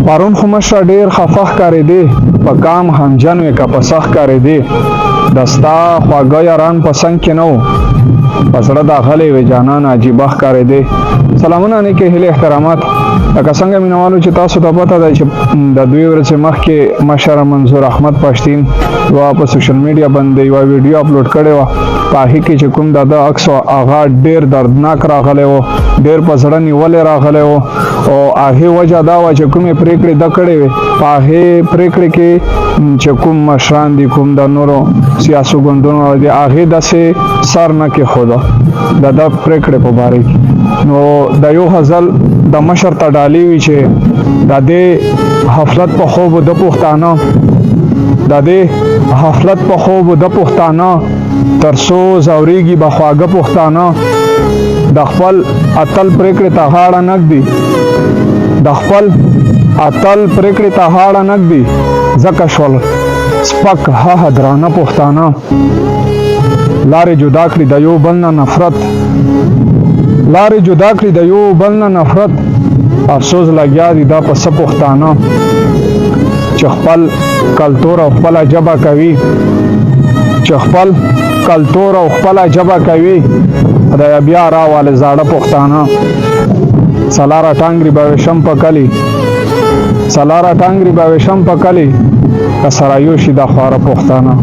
پرون خو مشره ډېر خفه ښکارېدې، په کام همجن وې که په سخت ښکارېدې. د ستا خواږه یاران په څنګ کې نه و، په زړه داخلې وې جانان عجیبه ښکارېدې. سلامونه نیکې هیلې احترامات. لکه څنګه مینوالو چې تاسو ته پته ده چې د 2 ورځې مخکې مشر منظور احمد پښتین یوه په سوشل میډیا باندې یوه ویډیو اپلوډ کړې وه، په هغې کې چې کوم د ده عکس و هغه ډېر دردناک راغلی و، ډېر په زړه نیولی راغلی و. او هغې وجه دا وه چې کومې پرېکړې ده کړې وې، په هغې پرېکړې کې چې کوم مشران دي، کوم د نورو سیاسي ګوندونو دي، هغې داسې سر نه کېښوده د ده پرېکړې په باره کې. نو د یو غزل د مشر ته ډالۍ وي چې د دې حفلت په خوب د پښتانه، د دې حفلت په خوب د پښتانه، تر څو ځورېږي به خواږه پښتانه. د خپل اتل پرېکړې ته غاړه نږدي، د خپل اتل پرېکړې ته غاړه نږدي، ځکه شول سپک ها درانه پښتانه. لارې جدا کړي د یو بل نه نفرت، لارې جدا کړي د یو بل نه نفرت. افسوس لګیا دي دا په څه پښتانه چې خپل کلتور او خپله ژبه کوي، چې خپل کلتور او خپله ژبه کوي. د بیا راواله زاړه پښتانه. سلاره ټانګري به وشم په کلي، سلاره ټانګري به وشم په کلي، که سره یو شي د خواره پښتانه.